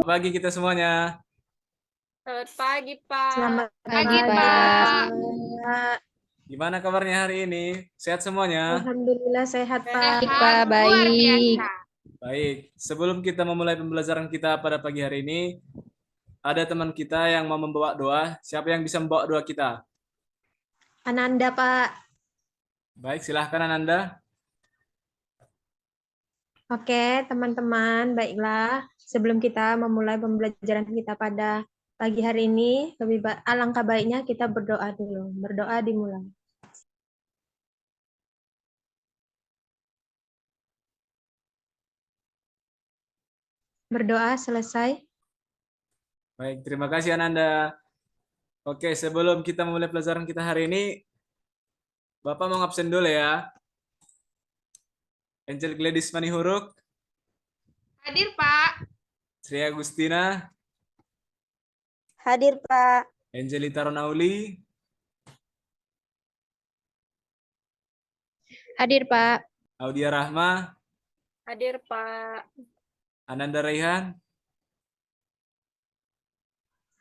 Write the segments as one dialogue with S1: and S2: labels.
S1: Pagi kita semuanya.
S2: Selamat pagi, Pak.
S3: Selamat
S4: Pagi,
S3: pagi,
S4: Pak.
S3: Pak.
S1: Gimana kabarnya hari ini? Sehat semuanya?
S3: Alhamdulillah sehat, Pak.
S4: Baik, Pak.
S2: Luar
S4: Baik.
S2: biasa.
S1: Baik. Sebelum kita memulai pembelajaran kita pada pagi hari ini, ada teman kita yang mau membawa doa. Siapa yang bisa membawa doa kita?
S3: Ananda, Pak.
S1: Baik, silahkan Ananda.
S3: Oke, teman-teman, baiklah. Sebelum kita memulai pembelajaran kita pada pagi hari ini, alangkah baiknya kita berdoa dulu. Berdoa dimulai. Berdoa selesai.
S1: Baik, terima kasih Ananda. Oke, sebelum kita memulai pelajaran kita hari ini, Bapak mau ngabsen dulu ya. Angel Gladys Manihuruk,
S2: Hadir, Pak.
S1: Sri Agustina,
S3: Hadir, Pak.
S1: Angelita Ronauli,
S4: Hadir, Pak.
S1: Audia Rahma,
S2: Hadir, Pak.
S1: Ananda Raihan.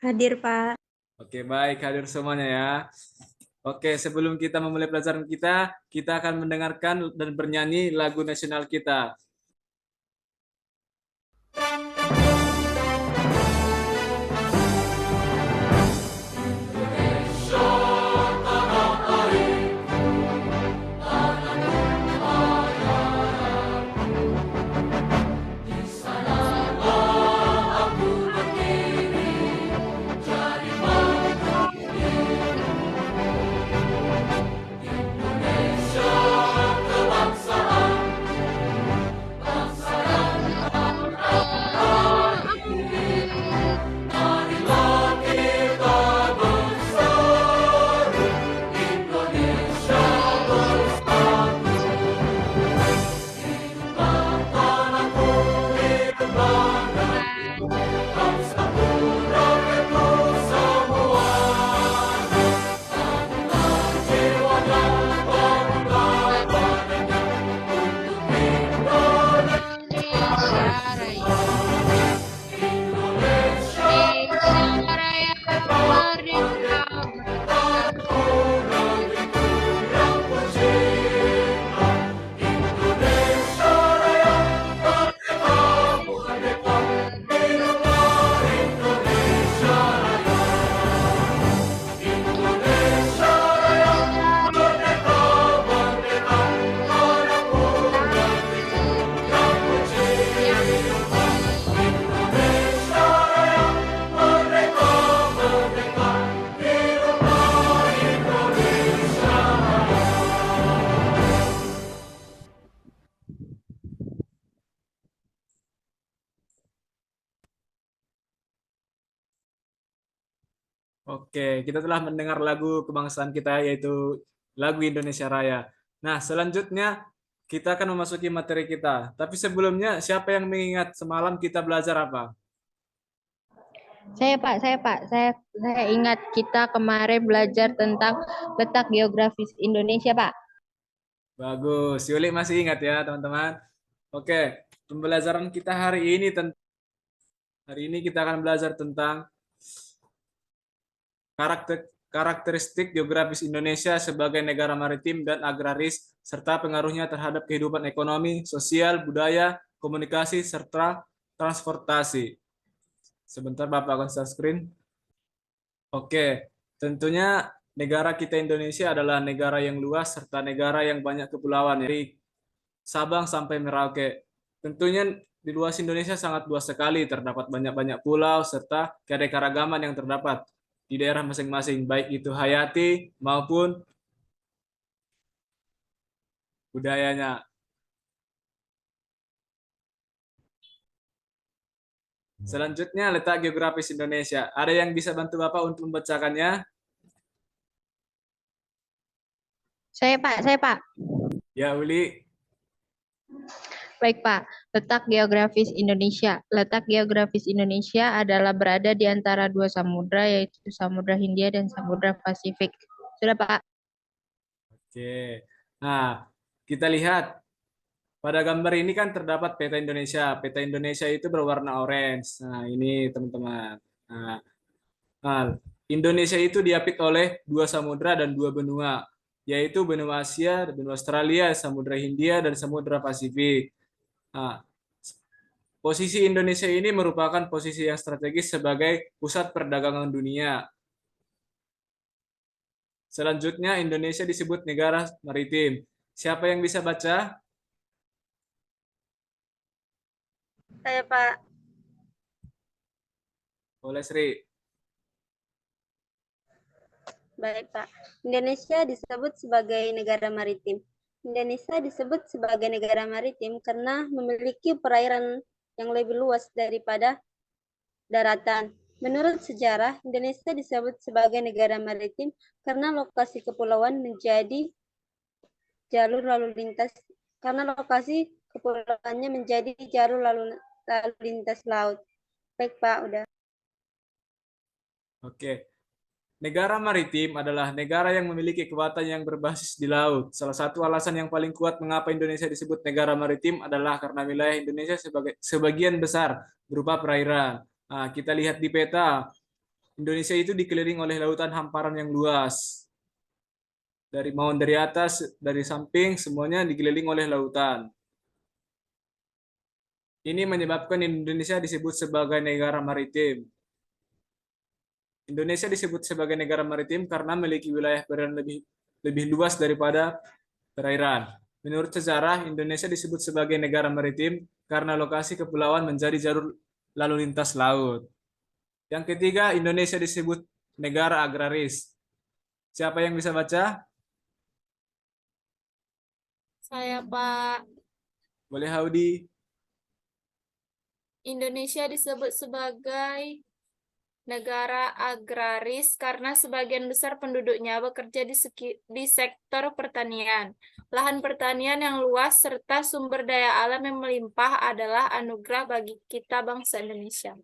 S3: Hadir, Pak.
S1: Oke, baik, hadir semuanya ya. Oke, sebelum kita memulai pelajaran kita akan mendengarkan dan bernyanyi lagu nasional kita.
S4: Indonesia Raya. Indonesia Raya. Merdeka,
S1: Oke, kita telah mendengar lagu kebangsaan kita yaitu lagu Indonesia Raya. Nah, selanjutnya kita akan memasuki materi kita. Tapi sebelumnya, siapa yang mengingat semalam kita belajar apa?
S4: Saya, Pak. Saya ingat kita kemarin belajar tentang letak geografis Indonesia, Pak.
S1: Bagus, Yuli masih ingat ya, teman-teman. Oke, pembelajaran kita hari ini kita akan belajar tentang karakteristik geografis Indonesia sebagai negara maritim dan agraris, serta pengaruhnya terhadap kehidupan ekonomi, sosial, budaya, komunikasi, serta transportasi. Sebentar Bapak akan share screen. Oke, tentunya negara kita Indonesia adalah negara yang luas serta negara yang banyak kepulauan dari Sabang sampai Merauke. Tentunya di luas Indonesia sangat luas sekali, terdapat banyak-banyak pulau serta keanekaragaman yang terdapat di daerah masing-masing, baik itu hayati maupun budayanya. Selanjutnya, letak geografis Indonesia. Ada yang bisa bantu Bapak untuk membacakannya?
S4: Saya, Pak.
S1: Ya, Uli.
S4: Baik, Pak. Letak geografis Indonesia. Letak geografis Indonesia adalah berada di antara dua samudra, yaitu Samudra Hindia dan Samudra Pasifik. Sudah, Pak.
S1: Oke. Nah, kita lihat pada gambar ini kan terdapat peta Indonesia. Peta Indonesia itu berwarna orange. Nah, ini teman-teman. Nah, nah, Indonesia itu diapit oleh dua samudra dan dua benua, yaitu benua Asia, benua Australia, Samudra Hindia, dan Samudra Pasifik. Nah, posisi Indonesia ini merupakan posisi yang strategis sebagai pusat perdagangan dunia. Selanjutnya, Indonesia disebut negara maritim. Siapa yang bisa baca?
S2: Saya, Pak.
S1: Boleh, Sri.
S5: Baik, Pak. Indonesia disebut sebagai negara maritim. Indonesia disebut sebagai negara maritim karena memiliki perairan yang lebih luas daripada daratan. Menurut sejarah, Indonesia disebut sebagai negara maritim karena lokasi kepulauan menjadi jalur lalu lintas laut. Baik, Pak, udah.
S1: Oke. Negara maritim adalah negara yang memiliki kekuatan yang berbasis di laut. Salah satu alasan yang paling kuat mengapa Indonesia disebut negara maritim adalah karena wilayah Indonesia sebagian besar berupa perairan. Nah, kita lihat di peta, Indonesia itu dikelilingi oleh lautan hamparan yang luas. Dari atas, dari samping, semuanya dikelilingi oleh lautan. Ini menyebabkan Indonesia disebut sebagai negara maritim. Indonesia disebut sebagai negara maritim karena memiliki wilayah perairan lebih luas daripada perairan. Menurut sejarah, Indonesia disebut sebagai negara maritim karena lokasi kepulauan menjadi jalur lalu lintas laut. Yang ketiga, Indonesia disebut negara agraris. Siapa yang bisa baca?
S2: Saya, Pak.
S1: Boleh, Haudi.
S2: Indonesia disebut sebagai negara agraris karena sebagian besar penduduknya bekerja di sektor pertanian. Lahan pertanian yang luas serta sumber daya alam yang melimpah adalah anugerah bagi kita bangsa Indonesia.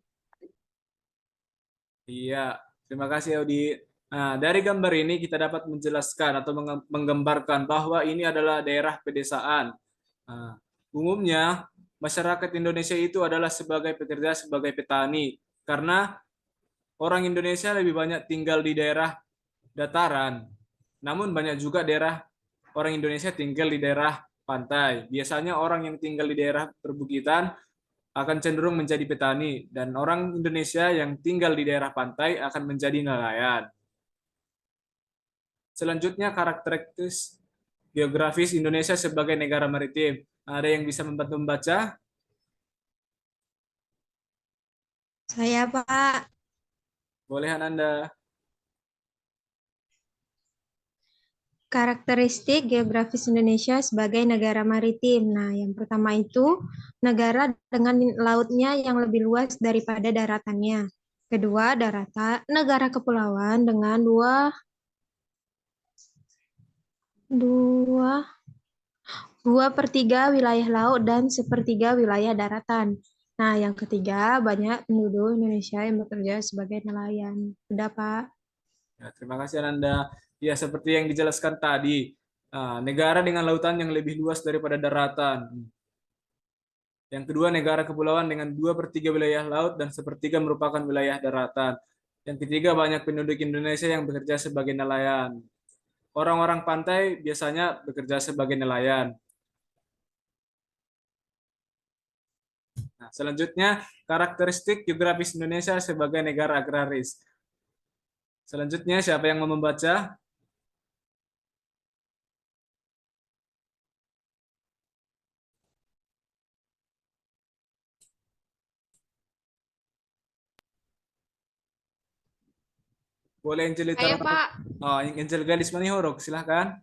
S1: Iya, terima kasih Audi. Nah, dari gambar ini kita dapat menjelaskan atau menggambarkan bahwa ini adalah daerah pedesaan. Nah, umumnya masyarakat Indonesia itu adalah sebagai pekerja, sebagai petani, karena orang Indonesia lebih banyak tinggal di daerah dataran. Namun banyak juga daerah orang Indonesia tinggal di daerah pantai. Biasanya orang yang tinggal di daerah perbukitan akan cenderung menjadi petani, dan orang Indonesia yang tinggal di daerah pantai akan menjadi nelayan. Selanjutnya, karakteristik geografis Indonesia sebagai negara maritim. Ada yang bisa membantu membaca?
S3: Saya, Pak.
S1: Boleh, Ananda.
S3: Karakteristik geografis Indonesia sebagai negara maritim. Nah, yang pertama itu negara dengan lautnya yang lebih luas daripada daratannya. Kedua, negara kepulauan dengan dua per 3 wilayah laut dan sepertiga wilayah daratan. Nah, yang ketiga, banyak penduduk Indonesia yang bekerja sebagai nelayan. Udah, Pak.
S1: Ya, terima kasih Ananda. Ya, seperti yang dijelaskan tadi, negara dengan lautan yang lebih luas daripada daratan. Yang kedua, negara kepulauan dengan 2/3 wilayah laut dan sepertiga merupakan wilayah daratan. Yang ketiga, banyak penduduk Indonesia yang bekerja sebagai nelayan. Orang-orang pantai biasanya bekerja sebagai nelayan. Nah, selanjutnya, karakteristik geografis Indonesia sebagai negara agraris. Selanjutnya, siapa yang mau membaca? Boleh Angel
S2: Saya, Pak.
S1: Oh, Angel Galis Manihorok, silahkan.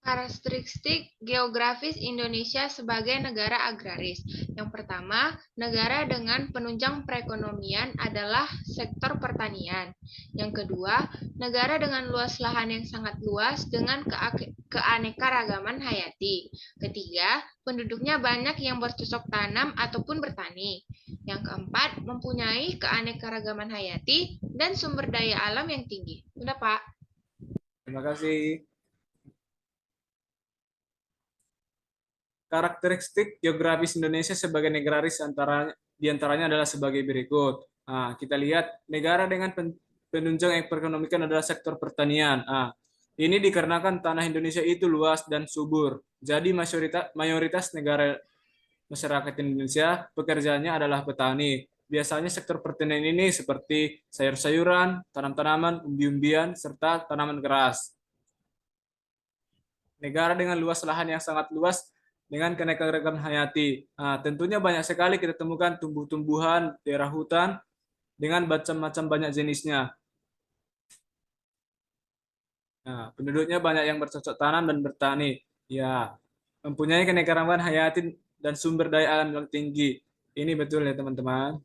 S6: Karakteristik geografis Indonesia sebagai negara agraris. Yang pertama, negara dengan penunjang perekonomian adalah sektor pertanian. Yang kedua, negara dengan luas lahan yang sangat luas dengan keanekaragaman hayati. Ketiga, penduduknya banyak yang bercocok tanam ataupun bertani. Yang keempat, mempunyai keanekaragaman hayati dan sumber daya alam yang tinggi. Udah, Pak.
S1: Terima kasih. Karakteristik geografis Indonesia sebagai negara agraris diantaranya adalah sebagai berikut. Nah, kita lihat negara dengan penunjang ekonomi adalah sektor pertanian. Nah, ini dikarenakan tanah Indonesia itu luas dan subur. Jadi mayoritas negara masyarakat Indonesia pekerjaannya adalah petani. Biasanya sektor pertanian ini seperti sayur-sayuran, tanam-tanaman, umbi-umbian, serta tanaman keras. Negara dengan luas lahan yang sangat luas dengan keanekaragaman hayati. Nah, tentunya banyak sekali kita temukan tumbuh-tumbuhan, daerah hutan dengan macam-macam banyak jenisnya. Nah, penduduknya banyak yang bercocok tanam dan bertani. Ya, mempunyai keanekaragaman hayati dan sumber daya alam yang tinggi. Ini betul ya teman-teman.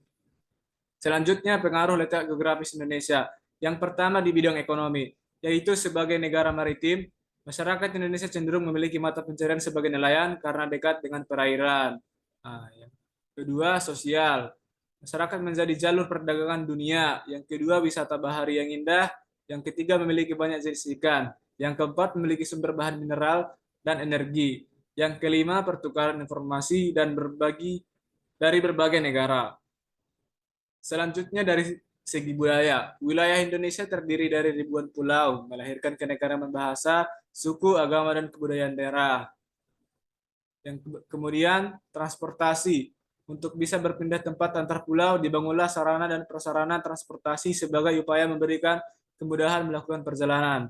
S1: Selanjutnya pengaruh letak geografis Indonesia. Yang pertama di bidang ekonomi, yaitu sebagai negara maritim, masyarakat Indonesia cenderung memiliki mata pencarian sebagai nelayan karena dekat dengan perairan. Nah, yang kedua, sosial. Masyarakat menjadi jalur perdagangan dunia. Yang kedua, wisata bahari yang indah. Yang ketiga, memiliki banyak jenis ikan. Yang keempat, memiliki sumber bahan mineral dan energi. Yang kelima, pertukaran informasi dan dari berbagai negara. Selanjutnya dari segi budaya, wilayah Indonesia terdiri dari ribuan pulau, melahirkan keanekaragaman bahasa, suku, agama, dan kebudayaan daerah. Yang kemudian transportasi. Untuk bisa berpindah tempat antar pulau, dibangunlah sarana dan prasarana transportasi sebagai upaya memberikan kemudahan melakukan perjalanan.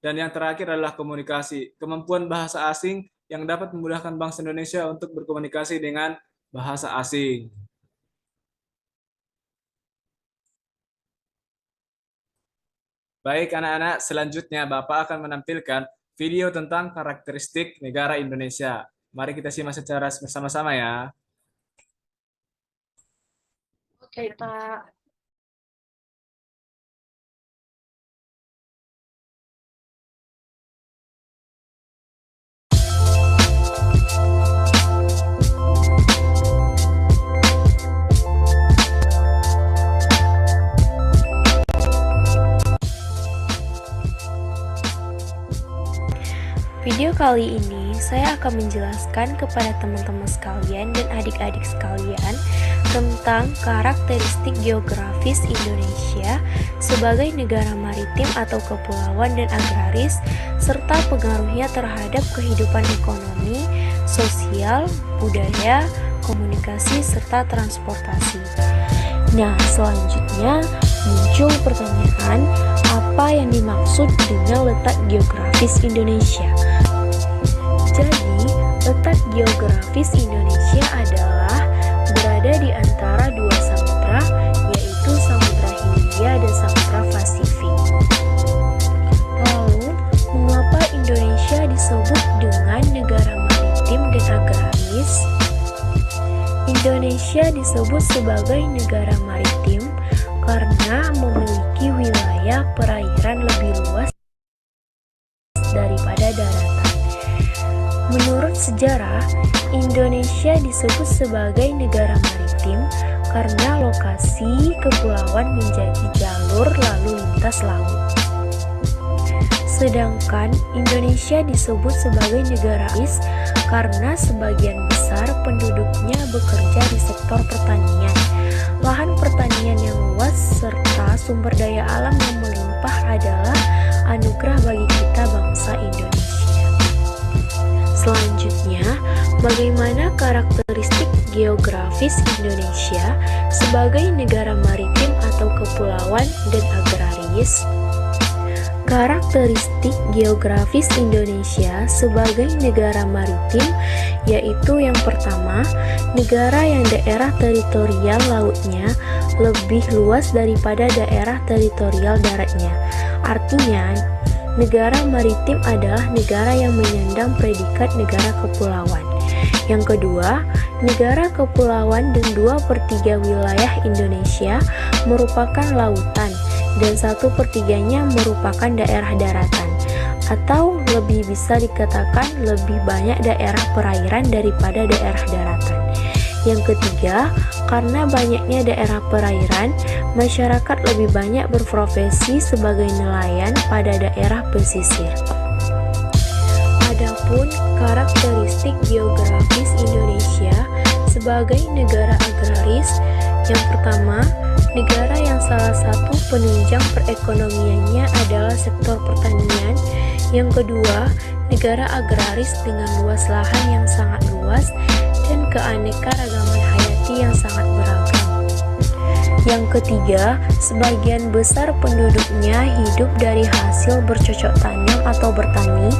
S1: Dan yang terakhir adalah komunikasi. Kemampuan bahasa asing yang dapat memudahkan bangsa Indonesia untuk berkomunikasi dengan bahasa asing. Baik anak-anak, selanjutnya Bapak akan menampilkan video tentang karakteristik negara Indonesia. Mari kita simak secara bersama-sama ya.
S2: Oke, Pak.
S7: Video kali ini saya akan menjelaskan kepada teman-teman sekalian dan adik-adik sekalian tentang karakteristik geografis Indonesia sebagai negara maritim atau kepulauan dan agraris serta pengaruhnya terhadap kehidupan ekonomi, sosial, budaya, komunikasi, serta transportasi. Nah, selanjutnya muncul pertanyaan, apa yang dimaksud dengan letak geografis Indonesia? Jadi, letak geografis Indonesia adalah berada di antara dua samudra, yaitu Samudra Hindia dan Samudra Pasifik. Lalu, mengapa Indonesia disebut dengan negara maritim dan agraris? Indonesia disebut sebagai negara maritim karena memiliki wilayah perairan lebih luas daripada daratan. Menurut sejarah, Indonesia disebut sebagai negara maritim karena lokasi kepulauan menjadi jalur lalu lintas laut. Sedangkan Indonesia disebut sebagai negara agraris karena sebagian besar penduduknya bekerja di sektor pertanian. Lahan pertanian yang luas serta sumber daya alam yang melimpah adalah anugerah bagi kita bangsa Indonesia. Selanjutnya, bagaimana karakteristik geografis Indonesia sebagai negara maritim atau kepulauan dan agraris? Karakteristik geografis Indonesia sebagai negara maritim yaitu yang pertama, negara yang daerah teritorial lautnya lebih luas daripada daerah teritorial daratnya. Artinya, negara maritim adalah negara yang menyandang predikat negara kepulauan. Yang kedua, negara kepulauan dan 2/3 wilayah Indonesia merupakan lautan dan 1/3-nya merupakan daerah daratan, atau lebih bisa dikatakan lebih banyak daerah perairan daripada daerah daratan. Yang ketiga, karena banyaknya daerah perairan, masyarakat lebih banyak berprofesi sebagai nelayan pada daerah pesisir. Adapun karakteristik geografis Indonesia sebagai negara agraris, yang pertama, negara yang salah satu penunjang perekonomiannya adalah sektor pertanian. Yang kedua, negara agraris dengan luas lahan yang sangat luas dan keanekaragaman hayati yang sangat beragam. Yang ketiga, sebagian besar penduduknya hidup dari hasil bercocok tanam atau bertani,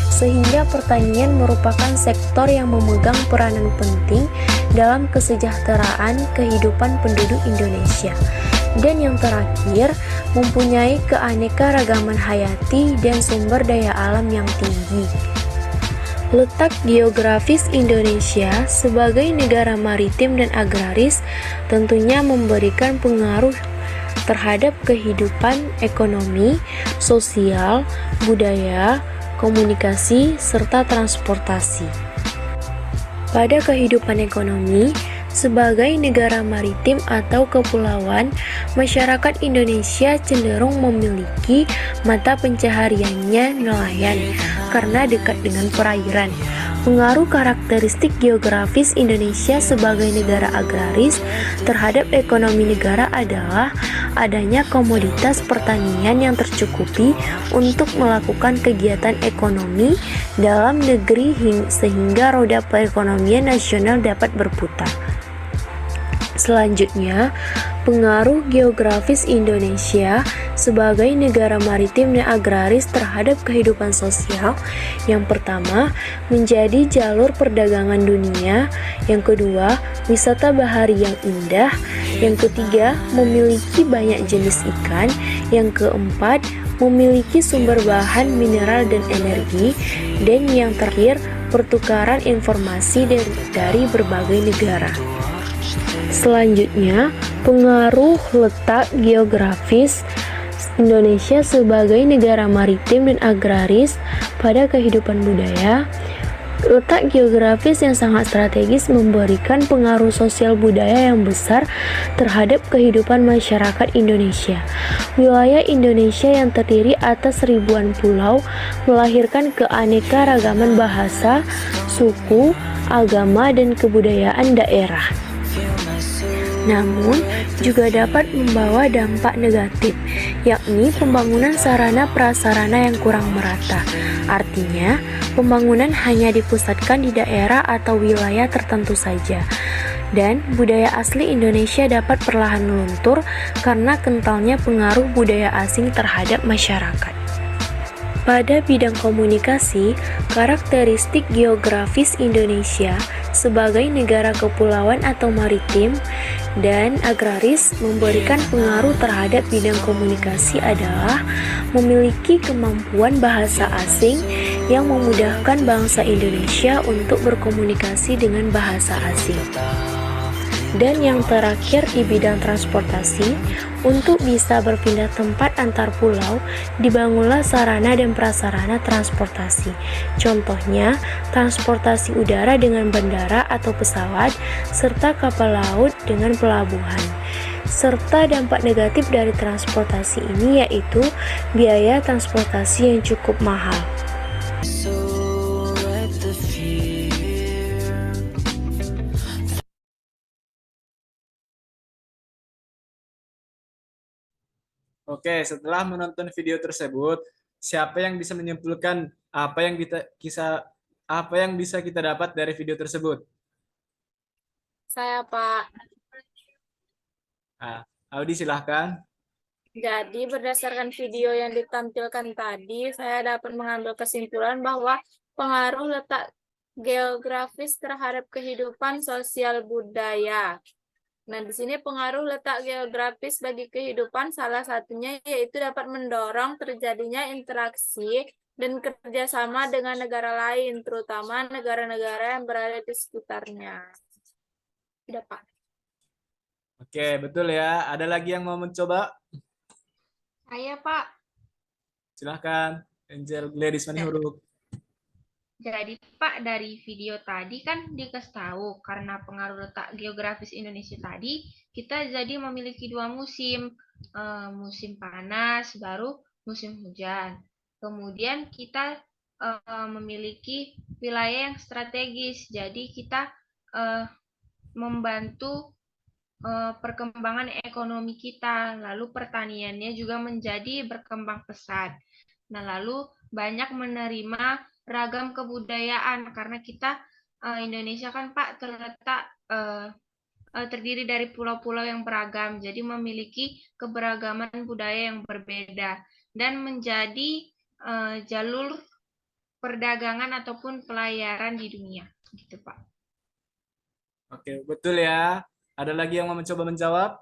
S7: sehingga pertanian merupakan sektor yang memegang peranan penting dalam kesejahteraan kehidupan penduduk Indonesia. Dan yang terakhir, mempunyai keanekaragaman hayati dan sumber daya alam yang tinggi. Letak geografis Indonesia sebagai negara maritim dan agraris tentunya memberikan pengaruh terhadap kehidupan ekonomi, sosial, budaya, komunikasi, serta transportasi. Pada kehidupan ekonomi, sebagai negara maritim atau kepulauan, masyarakat Indonesia cenderung memiliki mata pencahariannya nelayan karena dekat dengan perairan. Pengaruh karakteristik geografis Indonesia sebagai negara agraris terhadap ekonomi negara adalah adanya komoditas pertanian yang tercukupi untuk melakukan kegiatan ekonomi dalam negeri sehingga roda perekonomian nasional dapat berputar. Selanjutnya, pengaruh geografis Indonesia sebagai negara maritim dan agraris terhadap kehidupan sosial. Yang pertama, menjadi jalur perdagangan dunia. Yang kedua, wisata bahari yang indah. Yang ketiga, memiliki banyak jenis ikan. Yang keempat, memiliki sumber bahan mineral dan energi. Dan yang terakhir, pertukaran informasi dari berbagai negara. Selanjutnya, pengaruh letak geografis Indonesia sebagai negara maritim dan agraris pada kehidupan budaya. Letak geografis yang sangat strategis memberikan pengaruh sosial budaya yang besar terhadap kehidupan masyarakat Indonesia. Wilayah Indonesia yang terdiri atas ribuan pulau melahirkan keanekaragaman bahasa, suku, agama, dan kebudayaan daerah. Namun, juga dapat membawa dampak negatif, yakni pembangunan sarana prasarana yang kurang merata. Artinya, pembangunan hanya dipusatkan di daerah atau wilayah tertentu saja. Dan budaya asli Indonesia dapat perlahan luntur karena kentalnya pengaruh budaya asing terhadap masyarakat. Pada bidang komunikasi, karakteristik geografis Indonesia sebagai negara kepulauan atau maritim dan agraris memberikan pengaruh terhadap bidang komunikasi adalah memiliki kemampuan bahasa asing yang memudahkan bangsa Indonesia untuk berkomunikasi dengan bahasa asing. Dan yang terakhir di bidang transportasi, untuk bisa berpindah tempat antar pulau, dibangunlah sarana dan prasarana transportasi. Contohnya, transportasi udara dengan bandara atau pesawat, serta kapal laut dengan pelabuhan. Serta dampak negatif dari transportasi ini yaitu biaya transportasi yang cukup mahal.
S1: Oke, setelah menonton video tersebut, siapa yang bisa menyimpulkan apa yang bisa kita dapat dari video tersebut?
S2: Saya, Pak.
S1: Nah, Audi silahkan.
S2: Jadi, berdasarkan video yang ditampilkan tadi, saya dapat mengambil kesimpulan bahwa pengaruh letak geografis terhadap kehidupan sosial budaya. Nah, di sini pengaruh letak geografis bagi kehidupan salah satunya yaitu dapat mendorong terjadinya interaksi dan kerjasama dengan negara lain, terutama negara-negara yang berada di sekitarnya. Sudah, Pak.
S1: Oke, betul ya. Ada lagi yang mau mencoba?
S6: Saya, Pak.
S1: Silahkan, Angel Gladys Manihuruk.
S6: Jadi Pak, dari video tadi kan dikasih tahu karena pengaruh letak geografis Indonesia tadi, kita jadi memiliki dua musim, musim panas baru musim hujan. Kemudian kita memiliki wilayah yang strategis, jadi kita membantu perkembangan ekonomi kita, lalu pertaniannya juga menjadi berkembang pesat. Nah, lalu banyak menerima ragam kebudayaan karena kita Indonesia kan Pak terletak terdiri dari pulau-pulau yang beragam, jadi memiliki keberagaman budaya yang berbeda dan menjadi jalur perdagangan ataupun pelayaran di dunia, gitu Pak.
S1: Oke, betul ya. Ada lagi yang mau mencoba menjawab?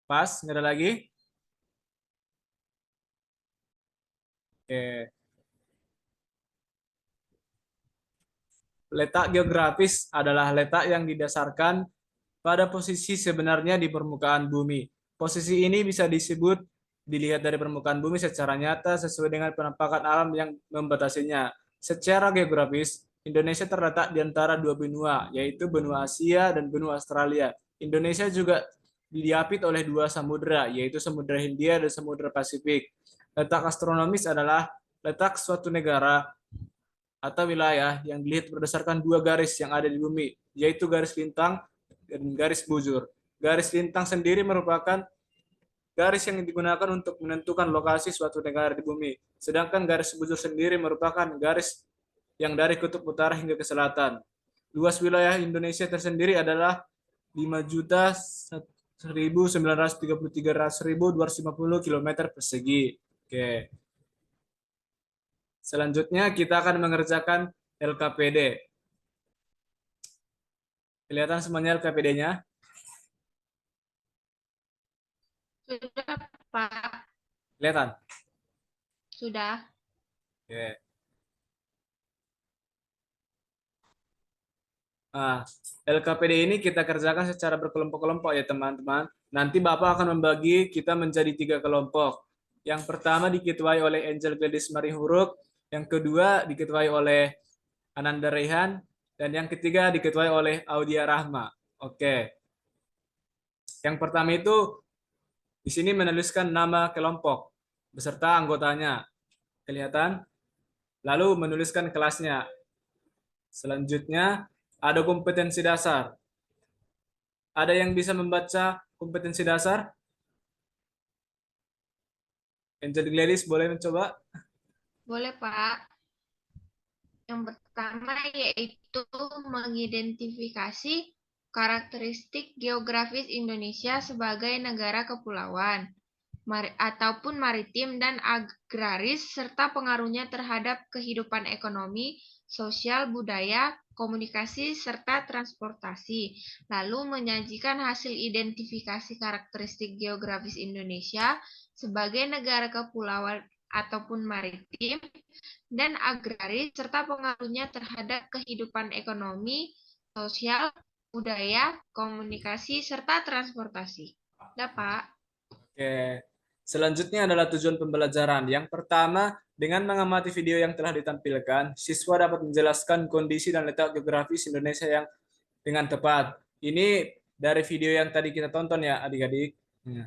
S1: Pas, nggak ada lagi? Oke. Letak geografis adalah letak yang didasarkan pada posisi sebenarnya di permukaan bumi. Posisi ini bisa disebut dilihat dari permukaan bumi secara nyata sesuai dengan penampakan alam yang membatasinya. Secara geografis, Indonesia terletak di antara dua benua, yaitu benua Asia dan benua Australia. Indonesia juga diapit oleh dua samudera, yaitu Samudra Hindia dan Samudra Pasifik. Letak astronomis adalah letak suatu negara atau wilayah yang dilihat berdasarkan dua garis yang ada di bumi, yaitu garis lintang dan garis bujur. Garis lintang sendiri merupakan garis yang digunakan untuk menentukan lokasi suatu negara di bumi. Sedangkan garis bujur sendiri merupakan garis yang dari kutub utara hingga ke selatan. Luas wilayah Indonesia tersendiri adalah 5.933.250 km persegi. Oke. Selanjutnya kita akan mengerjakan LKPD. Kelihatan semuanya LKPD-nya?
S6: Sudah Pak,
S1: Kelihatan?
S6: sudah.
S1: Oke. Nah, LKPD ini kita kerjakan secara berkelompok-kelompok ya teman-teman. Nanti Bapak akan membagi kita menjadi 3 kelompok. Yang pertama diketuai oleh Angel Gladys Marihuruk, yang kedua diketuai oleh Ananda Rehan, dan yang ketiga diketuai oleh Audia Rahma. Oke. Yang pertama itu di sini menuliskan nama kelompok beserta anggotanya. Kelihatan? Lalu menuliskan kelasnya. Selanjutnya ada kompetensi dasar. Ada yang bisa membaca kompetensi dasar? Angel Gladys boleh mencoba?
S6: Boleh Pak. Yang pertama yaitu mengidentifikasi karakteristik geografis Indonesia sebagai negara kepulauan ataupun maritim dan agraris serta pengaruhnya terhadap kehidupan ekonomi, sosial, budaya, komunikasi, serta transportasi. Lalu menyajikan hasil identifikasi karakteristik geografis Indonesia sebagai negara kepulauan ataupun maritim dan agraris serta pengaruhnya terhadap kehidupan ekonomi, sosial, budaya, komunikasi, serta transportasi. Dapat.
S1: Oke. Selanjutnya adalah tujuan pembelajaran. Yang pertama, dengan mengamati video yang telah ditampilkan, siswa dapat menjelaskan kondisi dan letak geografis Indonesia yang dengan tepat. Ini dari video yang tadi kita tonton ya, adik-adik.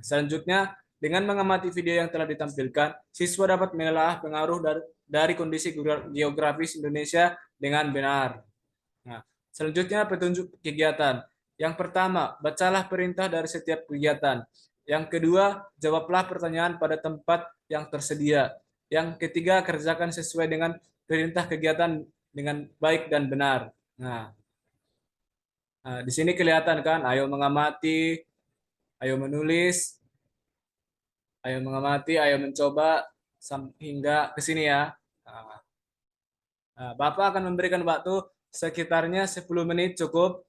S1: Selanjutnya, dengan mengamati video yang telah ditampilkan, siswa dapat menelaah pengaruh dari kondisi geografis Indonesia dengan benar. Nah, selanjutnya petunjuk kegiatan. Yang pertama, bacalah perintah dari setiap kegiatan. Yang kedua, jawablah pertanyaan pada tempat yang tersedia. Yang ketiga, kerjakan sesuai dengan perintah kegiatan dengan baik dan benar. Nah, di sini kelihatan kan, ayo mengamati, ayo menulis, ayo mengamati, ayo mencoba hingga ke sini ya. Nah, Bapak akan memberikan waktu sekitarnya 10 menit cukup.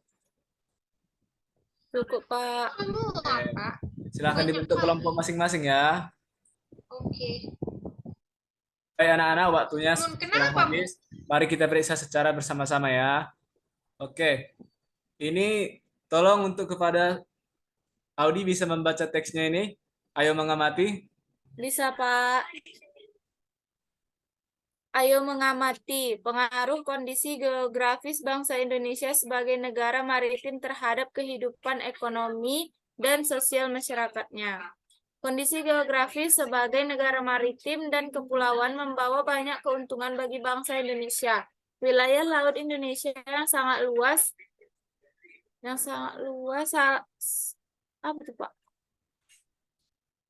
S2: Cukup, Pak.
S6: Pak.
S1: Silahkan dibentuk kelompok masing-masing ya.
S6: Oke.
S1: Baik anak-anak, waktunya sudah
S6: Kenapa, Bu?
S1: habis. Mari kita periksa secara bersama-sama ya. Oke. Ini Tolong untuk kepada Audi bisa membaca teksnya ini. Ayo mengamati.
S2: Bisa, Pak. Ayo mengamati pengaruh kondisi geografis bangsa Indonesia sebagai negara maritim terhadap kehidupan ekonomi dan sosial masyarakatnya. Kondisi geografis sebagai negara maritim dan kepulauan membawa banyak keuntungan bagi bangsa Indonesia. Wilayah laut Indonesia yang sangat luas, apa tuh, Pak?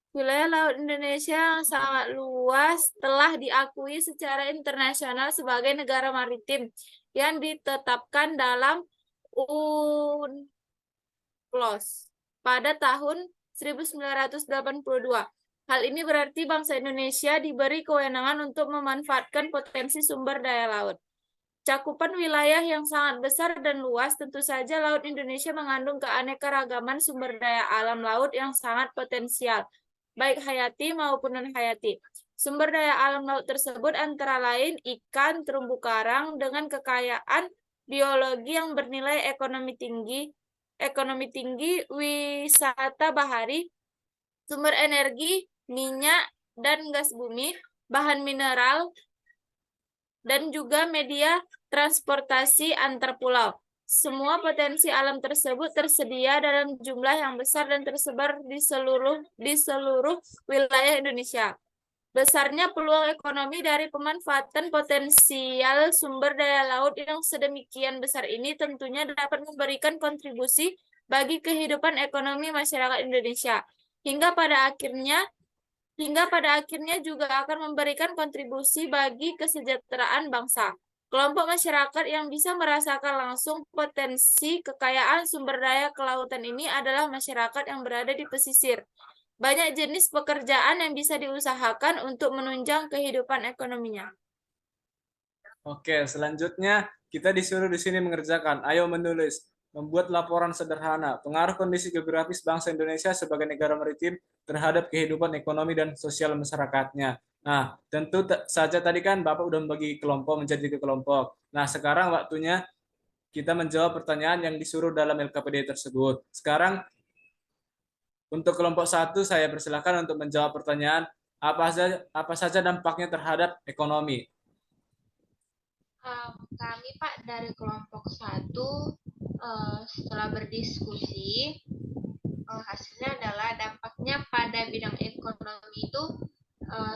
S2: Wilayah laut Indonesia yang sangat luas telah diakui secara internasional sebagai negara maritim yang ditetapkan dalam UNCLOS pada tahun 1982. Hal ini berarti bangsa Indonesia diberi kewenangan untuk memanfaatkan potensi sumber daya laut. Cakupan wilayah yang sangat besar dan luas, tentu saja Laut Indonesia mengandung keanekaragaman sumber daya alam laut yang sangat potensial, baik hayati maupun non-hayati. Sumber daya alam laut tersebut antara lain ikan, terumbu karang dengan kekayaan biologi yang bernilai ekonomi tinggi, wisata bahari, sumber energi, minyak dan gas bumi, bahan mineral, dan juga media transportasi antar pulau. Semua potensi alam tersebut tersedia dalam jumlah yang besar dan tersebar di seluruh wilayah Indonesia. Besarnya peluang ekonomi dari pemanfaatan potensial sumber daya laut yang sedemikian besar ini tentunya dapat memberikan kontribusi bagi kehidupan ekonomi masyarakat Indonesia. Hingga pada akhirnya juga akan memberikan kontribusi bagi kesejahteraan bangsa. Kelompok masyarakat yang bisa merasakan langsung potensi kekayaan sumber daya kelautan ini adalah masyarakat yang berada di pesisir. Banyak jenis pekerjaan yang bisa diusahakan untuk menunjang kehidupan ekonominya.
S1: Oke, selanjutnya kita disuruh di sini mengerjakan. Ayo menulis. Membuat laporan sederhana. Pengaruh kondisi geografis bangsa Indonesia sebagai negara maritim terhadap kehidupan ekonomi dan sosial masyarakatnya. Nah, tentu saja tadi kan Bapak udah membagi kelompok menjadi 3 kelompok. Nah, sekarang waktunya kita menjawab pertanyaan yang disuruh dalam LKPD tersebut. Sekarang untuk kelompok 1 saya persilakan untuk menjawab pertanyaan apa saja dampaknya terhadap ekonomi.
S6: Kami Pak dari kelompok 1 setelah berdiskusi hasilnya adalah dampaknya pada bidang ekonomi itu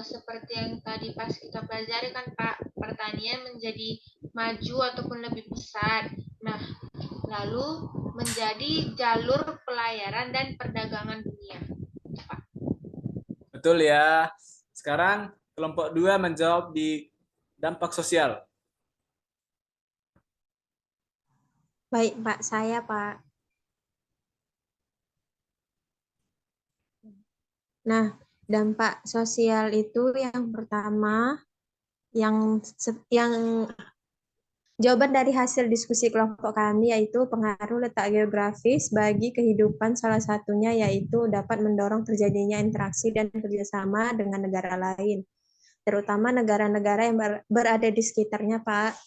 S6: seperti yang tadi pas kita pelajari kan Pak, pertanian menjadi maju ataupun lebih besar. Nah, lalu menjadi jalur pelayaran dan perdagangan dunia. Pak.
S1: Betul ya. Sekarang kelompok 2 menjawab di dampak sosial.
S3: Baik, Pak. Saya, Pak. Nah, dampak sosial itu yang pertama, yang jawaban dari hasil diskusi kelompok kami yaitu pengaruh letak geografis bagi kehidupan, salah satunya yaitu dapat mendorong terjadinya interaksi dan kerjasama dengan negara lain, terutama negara-negara yang berada di sekitarnya, Pak.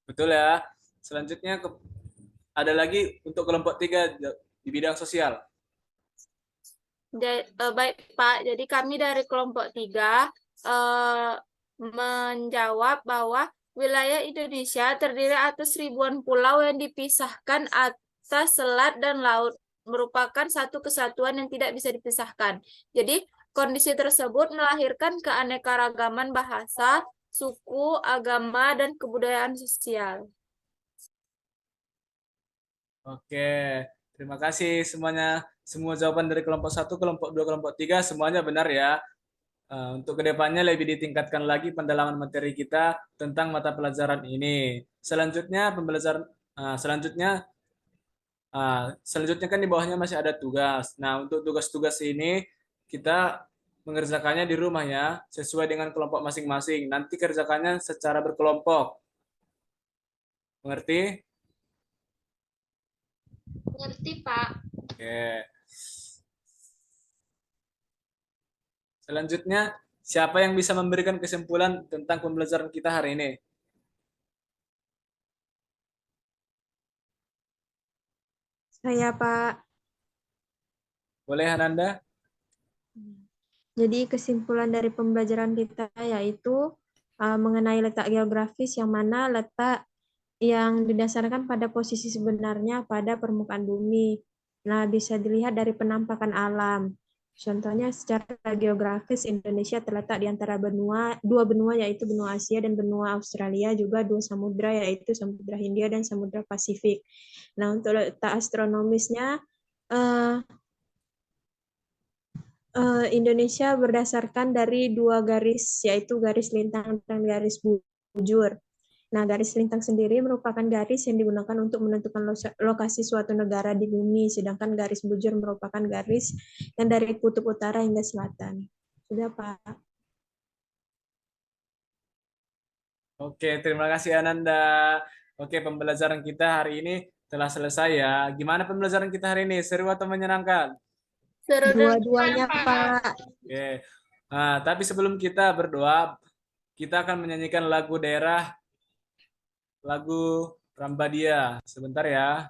S1: Betul ya. Selanjutnya ada lagi untuk kelompok 3 di bidang sosial.
S2: Baik, Pak. Jadi kami dari kelompok 3 menjawab bahwa wilayah Indonesia terdiri atas ribuan pulau yang dipisahkan atas selat dan laut, merupakan satu kesatuan yang tidak bisa dipisahkan. Jadi kondisi tersebut melahirkan keanekaragaman bahasa, suku, agama, dan kebudayaan sosial.
S1: Oke, terima kasih semuanya. Semua jawaban dari kelompok 1, kelompok 2, kelompok 3 semuanya benar ya. Untuk kedepannya lebih ditingkatkan lagi pendalaman materi kita tentang mata pelajaran ini. Selanjutnya pembelajaran selanjutnya kan di bawahnya masih ada tugas. Nah, untuk tugas-tugas ini kita mengerjakannya di rumah ya, sesuai dengan kelompok masing-masing. Nanti kerjakannya secara berkelompok. Mengerti?
S6: Mengerti, Pak.
S1: Oke. Selanjutnya, siapa yang bisa memberikan kesimpulan tentang pembelajaran kita hari ini?
S3: Saya, Pak.
S1: Boleh Ananda?
S3: Jadi kesimpulan dari pembelajaran kita yaitu mengenai letak geografis yang mana letak yang didasarkan pada posisi sebenarnya pada permukaan bumi. Nah, bisa dilihat dari penampakan alam. Contohnya secara geografis Indonesia terletak di antara dua benua yaitu benua Asia dan benua Australia, juga dua samudra yaitu Samudra Hindia dan Samudra Pasifik. Nah, untuk letak astronomisnya Indonesia berdasarkan dari dua garis, yaitu garis lintang dan garis bujur. Nah, garis lintang sendiri merupakan garis yang digunakan untuk menentukan lokasi suatu negara di bumi, sedangkan garis bujur merupakan garis yang dari kutub utara hingga selatan. Sudah, Pak.
S1: Oke, terima kasih Ananda. Oke, pembelajaran kita hari ini telah selesai ya. Gimana pembelajaran kita hari ini? Seru atau menyenangkan?
S2: Seru dan
S3: Dua-duanya,
S2: bermanfaat.
S3: Pak.
S1: Oke. Nah, tapi sebelum kita berdoa, kita akan menyanyikan lagu daerah, lagu Rambadia. Sebentar ya.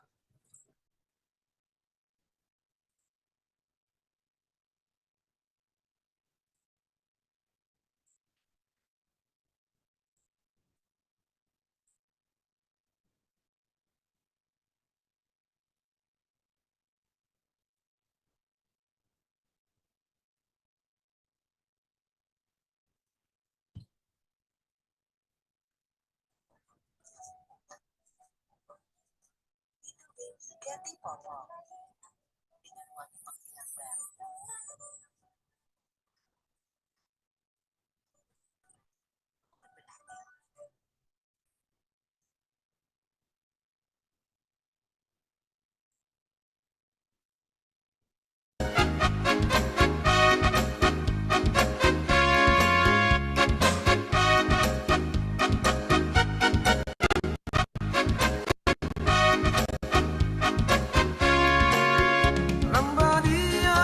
S8: Rambadia,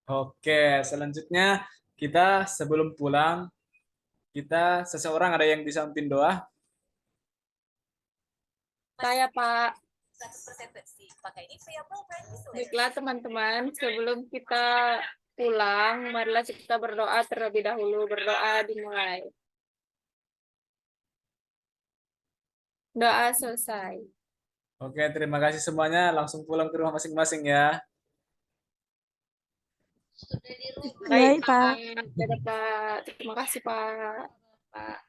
S1: Oke, selanjutnya kita sebelum pulang, kita seseorang ada yang bisa memimpin doa?
S2: Saya, Pak. Baiklah, teman-teman, sebelum kita pulang, marilah kita berdoa terlebih dahulu. Berdoa dimulai. Doa selesai.
S1: Oke, terima kasih semuanya. Langsung pulang ke rumah masing-masing ya.
S3: Baik, Pak.
S2: Dadah, Pak. Terima kasih, Pak. Pak.